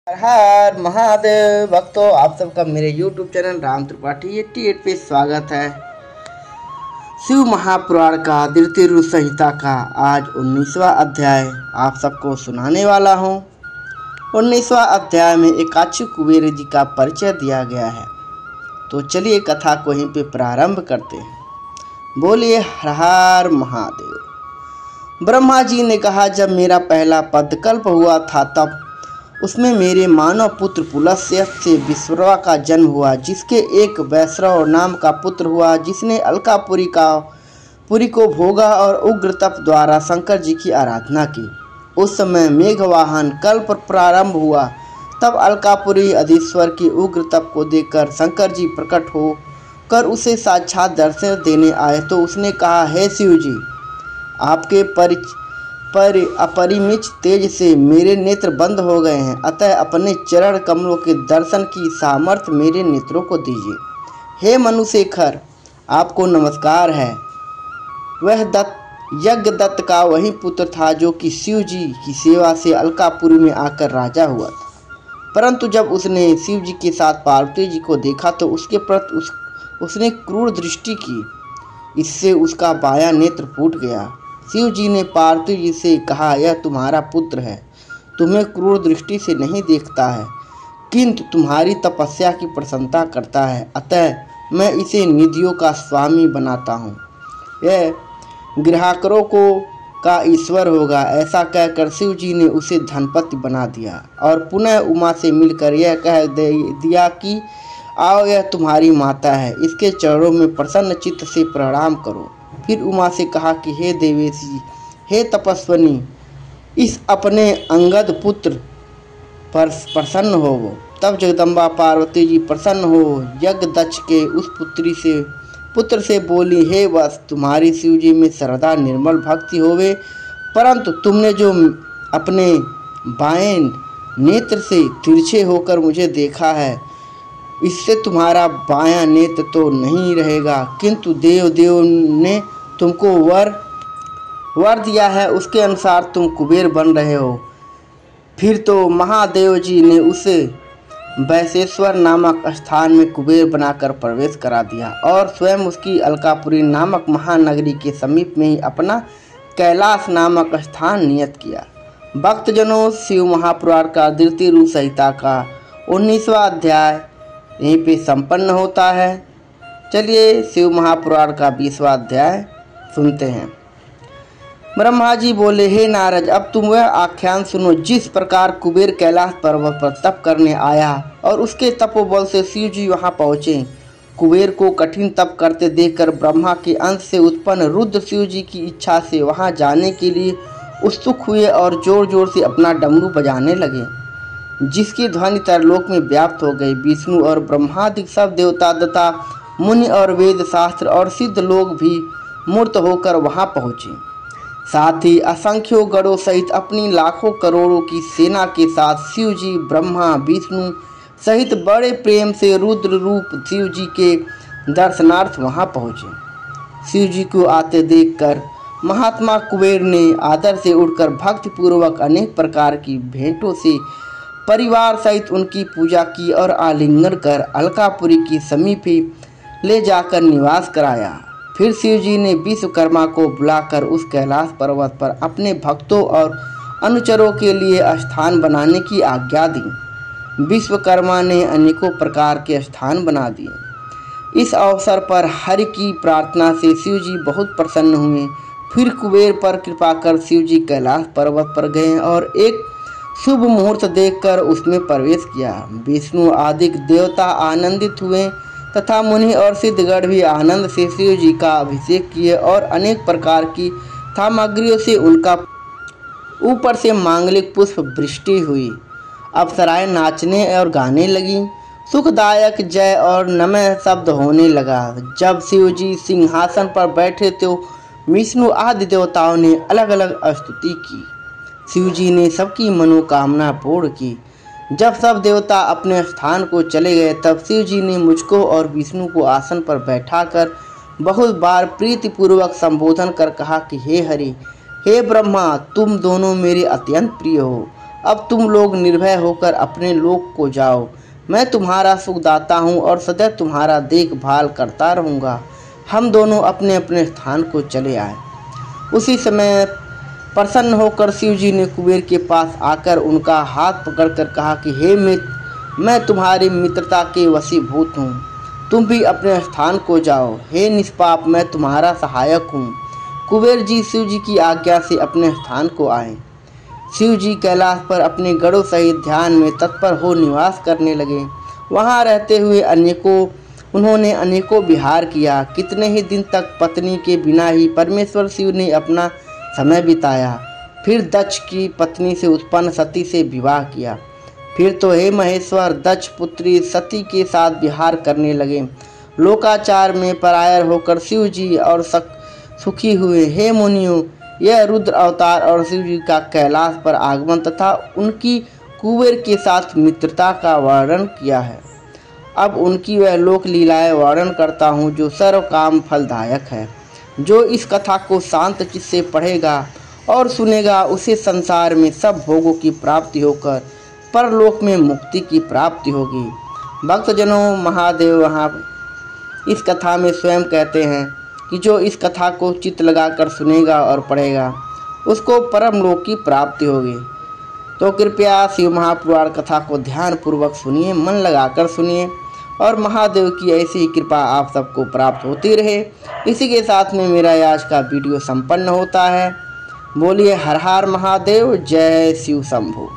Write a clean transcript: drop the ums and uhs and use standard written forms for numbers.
हर हर महादेव भक्तों, आप सबका मेरे YouTube चैनल राम त्रिपाठी 88 पे स्वागत है। शिव महापुराण का द्वितीय रूप संहिता का आज 19वां अध्याय आप सबको सुनाने वाला हूँ। 19वां अध्याय में एकाची कुबेर जी का परिचय दिया गया है, तो चलिए कथा को यहीं पे प्रारंभ करते हैं। बोलिए हर हर महादेव। ब्रह्मा जी ने कहा, जब मेरा पहला पदकल्प हुआ था तब उसमें मेरे मानव पुत्र पुलस्त्य से विश्ववा का जन्म हुआ, जिसके एक वैश्रव नाम का पुत्र हुआ, जिसने अलकापुरी को भोगा और उग्र तप द्वारा शंकर जी की आराधना की। उस समय मेघवाहन कल्प प्रारंभ हुआ, तब अलकापुरी अधीश्वर की उग्र तप को देखकर शंकर जी प्रकट हो कर उसे साक्षात दर्शन देने आए। तो उसने कहा, हे शिव जी, आपके अपरिमित तेज से मेरे नेत्र बंद हो गए हैं, अतः अपने चरण कमलों के दर्शन की सामर्थ्य मेरे नेत्रों को दीजिए। हे मनुशेखर, आपको नमस्कार है। वह यज्ञदत्त का वही पुत्र था जो कि शिव जी की सेवा से अलकापुरी में आकर राजा हुआ था। परंतु जब उसने शिव जी के साथ पार्वती जी को देखा तो उसके प्रति उसने क्रूर दृष्टि की, इससे उसका बायां नेत्र फूट गया। शिव जी ने पार्वती जी से कहा, यह तुम्हारा पुत्र है, तुम्हें क्रूर दृष्टि से नहीं देखता है, किंतु तुम्हारी तपस्या की प्रशंसा करता है, अतः मैं इसे निधियों का स्वामी बनाता हूँ। यह ग्राहकों का ईश्वर होगा। ऐसा कहकर शिव जी ने उसे धनपति बना दिया और पुनः उमा से मिलकर यह कह दिया कि आओ, यह तुम्हारी माता है, इसके चरणों में प्रसन्न चित्त से प्रणाम करो। फिर उमा से कहा कि हे देवेशी, हे तपस्विनी, इस अपने अंगद पुत्र पर प्रसन्न होवो। तब जगदम्बा पार्वती जी प्रसन्न हो यज्ञदक्ष के उस पुत्र से बोली, हे वत्स, तुम्हारी शिव जी में श्रद्धा निर्मल भक्ति होवे, परंतु तुमने जो अपने बाएं नेत्र से तिरछे होकर मुझे देखा है, इससे तुम्हारा बायां नेत्र तो नहीं रहेगा, किंतु देव ने तुमको वर दिया है, उसके अनुसार तुम कुबेर बन रहे हो। फिर तो महादेव जी ने उसे वैशेश्वर नामक स्थान में कुबेर बनाकर प्रवेश करा दिया और स्वयं उसकी अलकापुरी नामक महानगरी के समीप में ही अपना कैलाश नामक स्थान नियत किया। भक्तजनों, शिव महापुराण का द्वितीय रूप संहिता का 19वां अध्याय यहीं पे संपन्न होता है। चलिए शिव महापुराण का 20वां अध्याय सुनते हैं। ब्रह्मा जी बोले, हे नारद, अब तुम वह आख्यान सुनो जिस प्रकार कुबेर कैलाश पर्वत पर तप करने आया और उसके तपोबल से शिव जी वहां पहुँचे। कुबेर को कठिन तप करते देखकर ब्रह्मा के अंश से उत्पन्न रुद्र शिव जी की इच्छा से वहां जाने के लिए उत्सुक हुए और जोर जोर से अपना डमरू बजाने लगे, जिसकी ध्वनि तरलोक में व्याप्त हो गई। विष्णु और ब्रह्मादिक सब देवता तथा मुनि और वेद शास्त्र और सिद्ध लोग भी मूर्त होकर वहां पहुंचे। साथ ही असंख्यों गणों सहित अपनी लाखों करोड़ों की सेना के साथ शिव जी, ब्रह्मा, विष्णु सहित बड़े प्रेम से रुद्र रूप शिव जी के दर्शनार्थ वहां पहुंचे। शिव जी को आते देखकर महात्मा कुबेर ने आदर से उठकर भक्तिपूर्वक अनेक प्रकार की भेंटों से परिवार सहित उनकी पूजा की और आलिंगन कर अलकापुरी की समीप ही ले जाकर निवास कराया। फिर शिव जी ने विश्वकर्मा को बुलाकर उस कैलाश पर्वत पर अपने भक्तों और अनुचरों के लिए स्थान बनाने की आज्ञा दी। विश्वकर्मा ने अनेकों प्रकार के स्थान बना दिए। इस अवसर पर हरि की प्रार्थना से शिव जी बहुत प्रसन्न हुए। फिर कुबेर पर कृपा कर शिव जी कैलाश पर्वत पर गए और एक शुभ मुहूर्त देखकर उसमें प्रवेश किया। विष्णु आदि देवता आनंदित हुए तथा मुनि और सिद्धगण भी आनंद से शिव जी का अभिषेक किए और अनेक प्रकार की सामग्रियों से उनका ऊपर से मांगलिक पुष्प वृष्टि हुई। अप्सराएं नाचने और गाने लगी। सुखदायक जय और नमः शब्द होने लगा। जब शिव जी सिंहासन पर बैठे तो विष्णु आदि देवताओं ने अलग अलग स्तुति की। शिव जी ने सबकी मनोकामना पूर्ण की। जब सब देवता अपने स्थान को चले गए तब शिव जी ने मुझको और विष्णु को आसन पर बैठाकर बहुत बार प्रीतिपूर्वक संबोधन कर कहा कि हे हरि, हे ब्रह्मा, तुम दोनों मेरे अत्यंत प्रिय हो। अब तुम लोग निर्भय होकर अपने लोक को जाओ। मैं तुम्हारा सुखदाता हूँ और सदैव तुम्हारा देखभाल करता रहूँगा। हम दोनों अपने अपने स्थान को चले आए। उसी समय प्रसन्न होकर शिव जी ने कुबेर के पास आकर उनका हाथ पकड़कर कहा कि हे मित्र, मैं तुम्हारी मित्रता के वशीभूत हूँ, तुम भी अपने स्थान को जाओ। हे निष्पाप, मैं तुम्हारा सहायक हूँ। कुबेर जी शिव जी की आज्ञा से अपने स्थान को आए। शिव जी कैलाश पर अपने गणों सहित ध्यान में तत्पर हो निवास करने लगे। वहाँ रहते हुए उन्होंने अनेकों विहार किया। कितने ही दिन तक पत्नी के बिना ही परमेश्वर शिव ने अपना समय बिताया। फिर दक्ष की पत्नी से उत्पन्न सती से विवाह किया। फिर तो हे महेश्वर, दक्ष पुत्री सती के साथ विहार करने लगे। लोकाचार में परायर होकर शिव जी और सुखी हुए। हे मुनियों, यह रुद्र अवतार और शिव जी का कैलाश पर आगमन तथा उनकी कुबेर के साथ मित्रता का वर्णन किया है। अब उनकी वह लोक लीलाएं वर्णन करता हूँ जो सर्व काम फलदायक है। जो इस कथा को शांत चित्त से पढ़ेगा और सुनेगा, उसे संसार में सब भोगों की प्राप्ति होकर परलोक में मुक्ति की प्राप्ति होगी। भक्तजनों, महादेव वहाँ इस कथा में स्वयं कहते हैं कि जो इस कथा को चित्त लगाकर सुनेगा और पढ़ेगा, उसको परम लोक की प्राप्ति होगी। तो कृपया शिव महापुराण कथा को ध्यानपूर्वक सुनिए, मन लगाकर सुनिए और महादेव की ऐसी ही कृपा आप सबको प्राप्त होती रहे। इसी के साथ में मेरा आज का वीडियो संपन्न होता है। बोलिए हर हर महादेव, जय शिव शंभु।